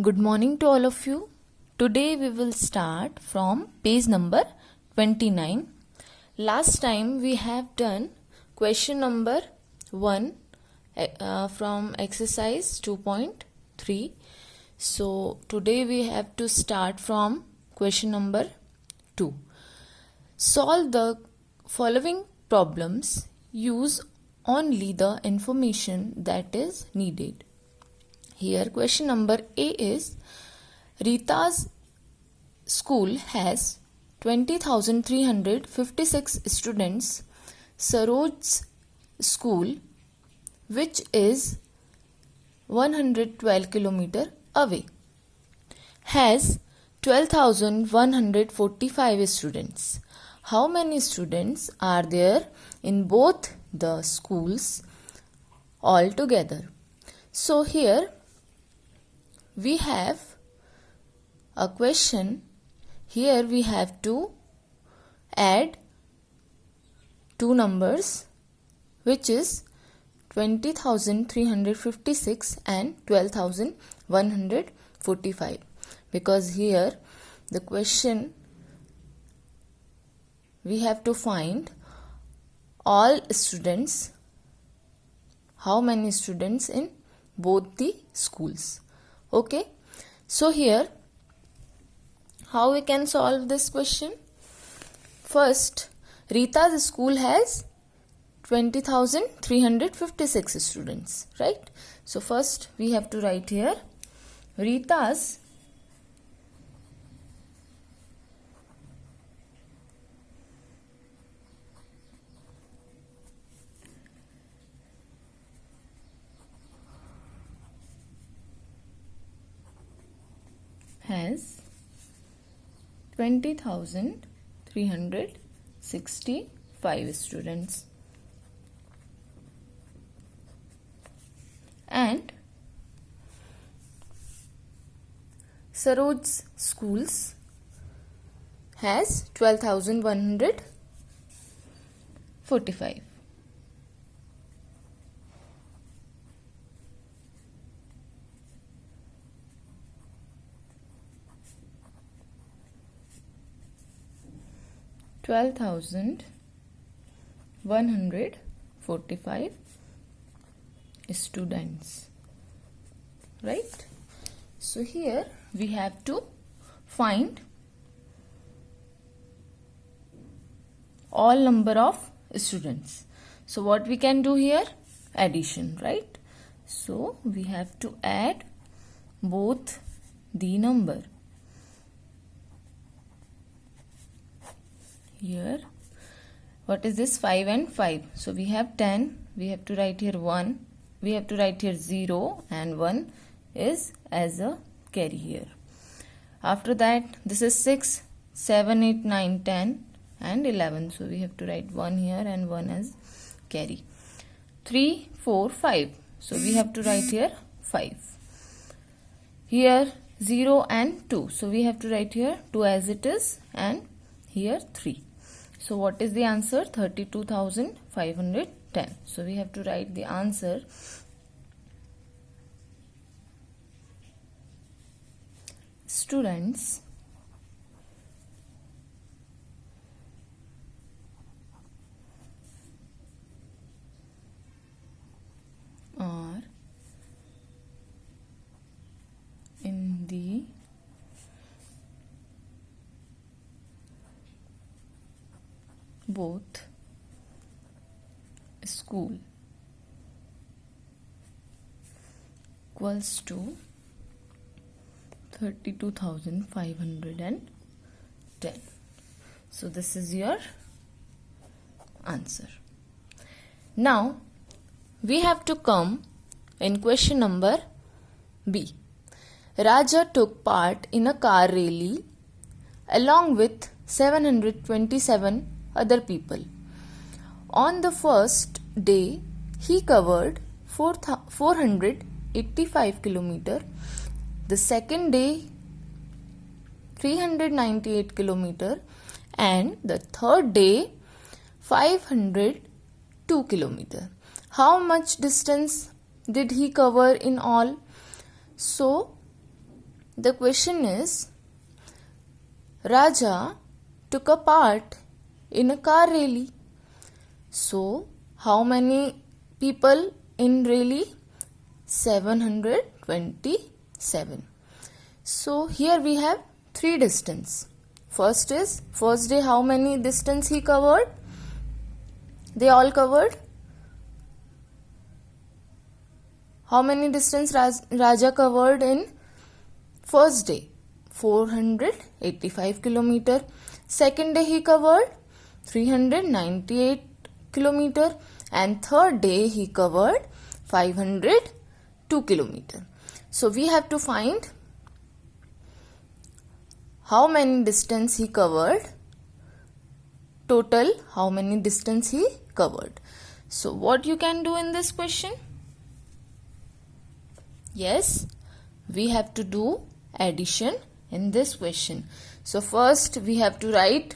Good morning to all of you. Today we will start from page number 29. Last time we have done question number 1 from exercise 2.3. So today we have to start from question number 2. Solve the following problems. Use only the information that is needed. Here question number A is Rita's school has 20,356 students. Saroj's school, which is 112 km away, has 12,145 students. How many students are there in both the schools altogether? So here we have a question. Here we have to add two numbers, which is 20,356 and 12,145, because here the question we have to find all students, how many students in both the schools. Okay, so here how we can solve this question? First, Rita's school has 20,356 students, right? So first we have to write here Rita's has 20,365 students, and Saroj's schools has 12,145. $12,145 students, right? So here we have to find all number of students. So what we can do here? Addition, right? So we have to add both the number. Here, what is this? 5 and 5. So we have 10. We have to write here 1. We have to write here 0, and 1 is as a carry here. After that, this is 6, 7, 8, 9, 10 and 11. So we have to write 1 here and 1 as carry. 3, 4, 5. So we have to write here 5. Here 0 and 2. So we have to write here 2 as it is, and here 3. So what is the answer? 32,510. So we have to write the answer. Students are in the both school equals to 32,510. So this is your answer. Now we have to come in question number B. Raja took part in a car rally along with 727 other people. On the first day, he covered 485 km. The second day, 398 km, and the third day, 502 km. How much distance did he cover in all? So The question is, Raja took a part in a car rally. So, how many people in rally? 727. So, here we have three distance. First day how many distance he covered? They all covered. How many distance Raja covered in first day? 485 kilometer. Second day he covered 398 kilometer, and third day he covered 502 kilometer. So we have to find how many distance he covered, total how many distance he covered. So what you can do in this question? Yes, we have to do addition in this question. So first we have to write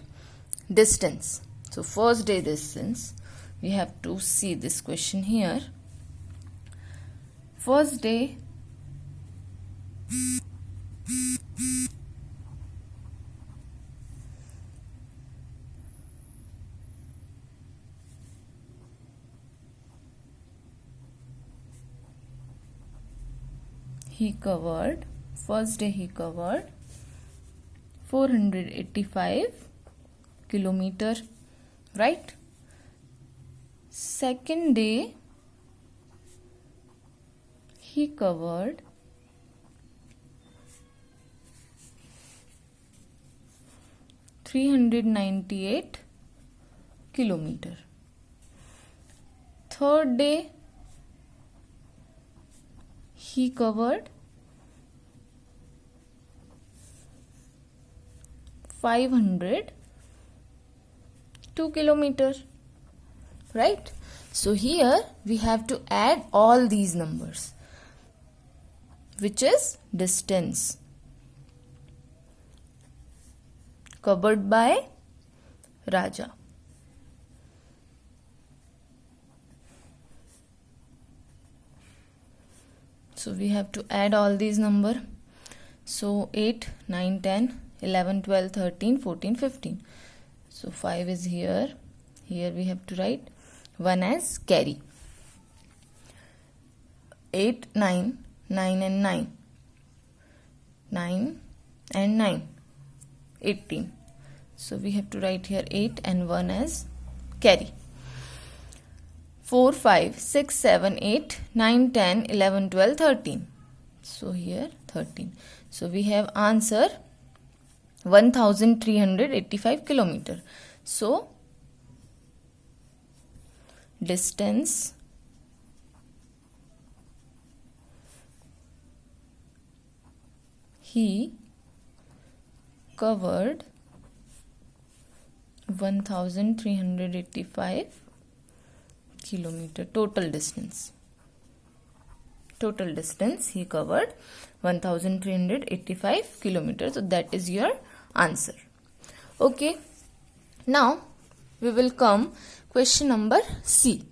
distance. So first day distance, we have to see this question here. First day he covered 485 kilometer, right? Second day he covered 398 kilometer. Third day he covered 502 kilometer, right? So here we have to add all these numbers, which is distance covered by Raja. So we have to add all these numbers. So 8, 9, 10, 11, 12, 13, 14, 15. So 5 is here. Here we have to write 1 as carry. 8, 9, 9 and 9. 9 and 9. 18. So we have to write here 8 and 1 as carry. 4, 5, 6, 7, 8, 9, 10, 11, 12, 13. So here 13. So we have answer 1385 kilometer. So distance he covered 1385 kilometer. Total distance he covered 1385 kilometers. So that is your answer. Okay, now we will come question number C.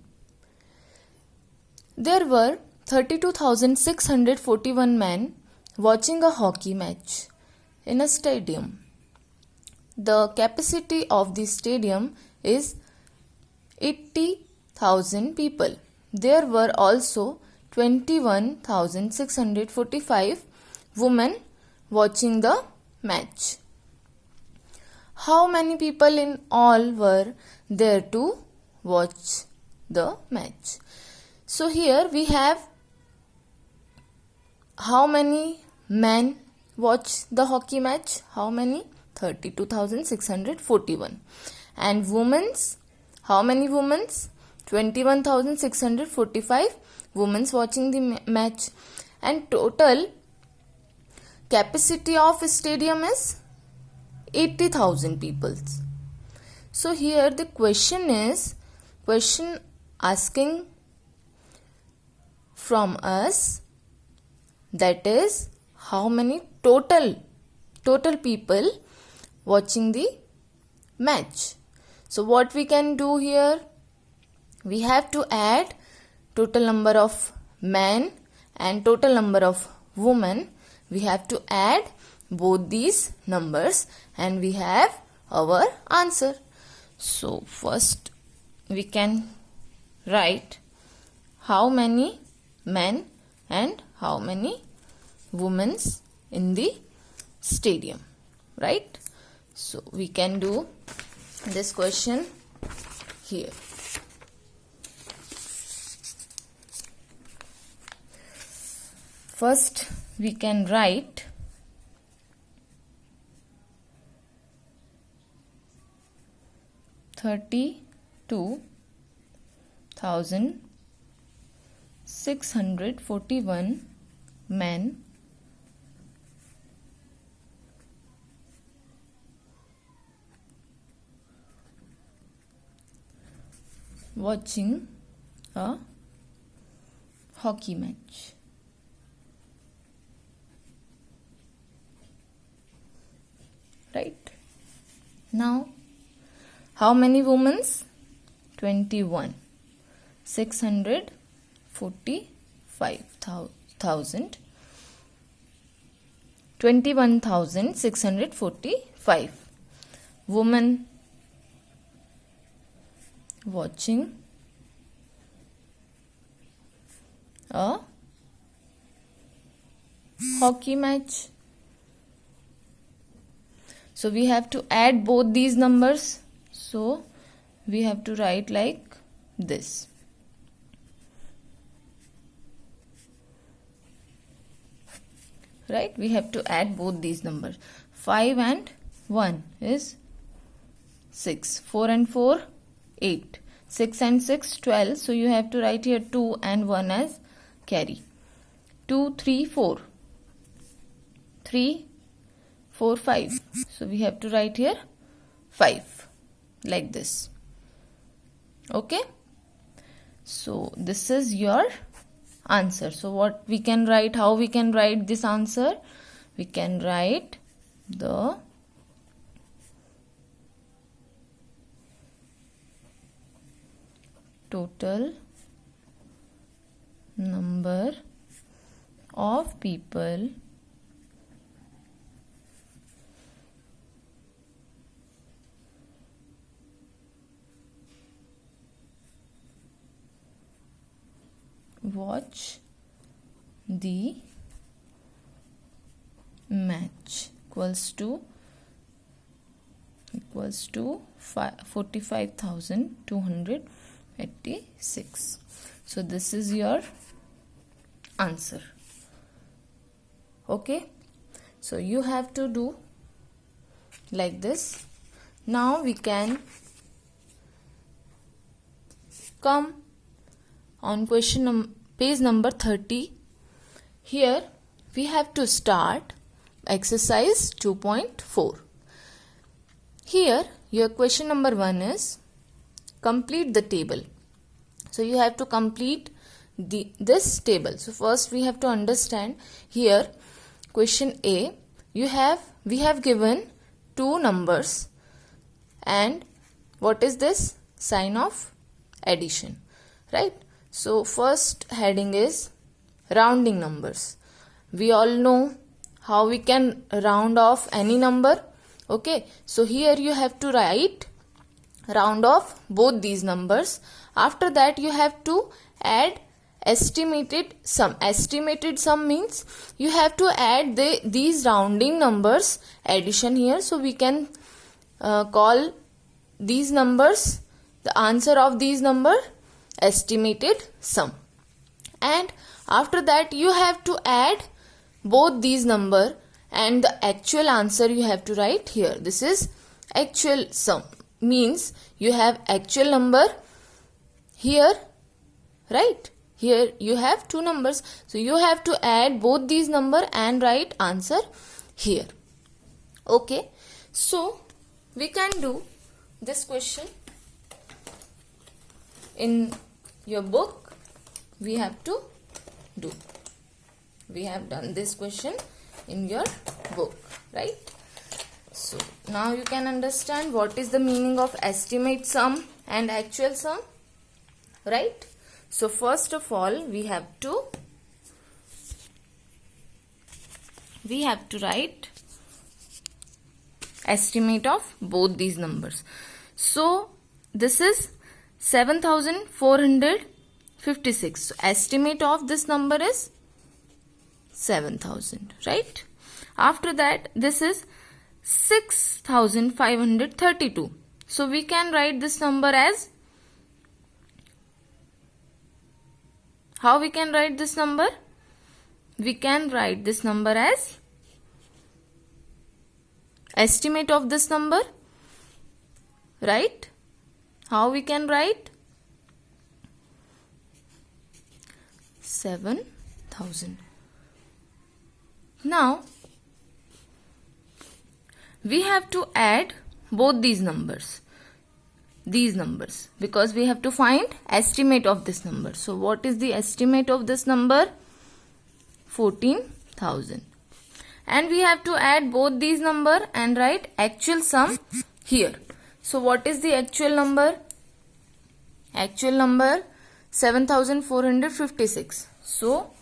There were 32,641 men watching a hockey match in a stadium. The capacity of the stadium is 80,000 people. There were also 21,645 women watching the match. How many people in all were there to watch the match? So here we have how many men watch the hockey match? How many? 32,641. And women's, how many women's? 21,645 women's watching the match. And total capacity of stadium is 80,000 people. So here the question asking from us, that is how many total people watching the match. So what we can do here, we have to add total number of men and total number of women we have to add both these numbers and we have our answer. So first we can write how many men and how many women in the stadium, right? So we can do this question here. First we can write 32,641 men watching a hockey match. Right? Now, how many women? 21. 645,000. 21,645 women watching a hockey match. So we have to add both these numbers. So we have to write like this. Right? We have to add both these numbers. 5 and 1 is 6. 4 and 4, 8. 6 and 6, 12. So you have to write here 2 and 1 as carry. 2, 3, 4. 3, 4, 5. So we have to write here 5 like this. Okay. So this is your answer. So what we can write, how we can write this answer? We can write the total number of people watch the match equals to 45,286. So this is your answer. Okay, so you have to do like this. Now we can come on page number 30. Here we have to start exercise 2.4. Here your question number 1 is complete the table. So you have to complete this table. So first we have to understand here question A, we have given two numbers and what is this? Sign of addition, right? So first heading is rounding numbers. We all know how we can round off any number. Okay, so here you have to write round off both these numbers. After that you have to add estimated sum. Estimated sum means you have to add these rounding numbers addition here. So we can call these numbers, the answer of these number, estimated sum. And after that you have to add both these number and the actual answer you have to write here. This is actual sum, means you have actual number here, right? Here you have two numbers, so you have to add both these number and write answer here. Okay, so we can do this question in your book. We have to do. We have done this question in your book, right? So now you can understand what is the meaning of estimate sum and actual sum, right? So first of all we have to we have to write estimate of both these numbers. So this is 7456. So estimate of this number is 7000, right? After that, this is 6532. So we can write this number as, how we can write this number? We can write this number as estimate of this number, right? How we can write? 7000. Now we have to add both these numbers, because we have to find estimate of this number. So what is the estimate of this number? 14,000. And we have to add both these number and write actual sum here. So what is the actual number? Actual number 7456. So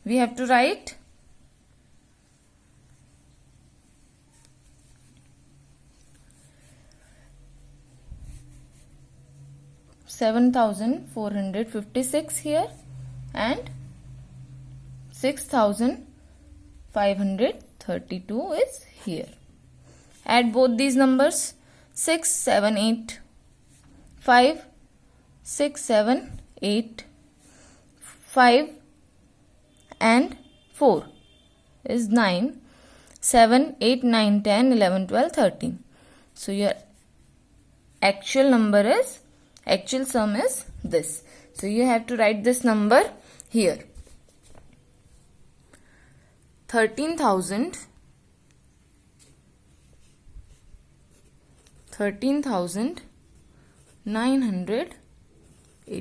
we have to write 7456 here and 6532 is here. Add both these numbers. 6, 7, 8, 5, 6, 7, 8, 5 and 4 is 9, 7, 8, 9, 10, 11, 12, 13. So your actual sum is this. So you have to write this number here. 13,900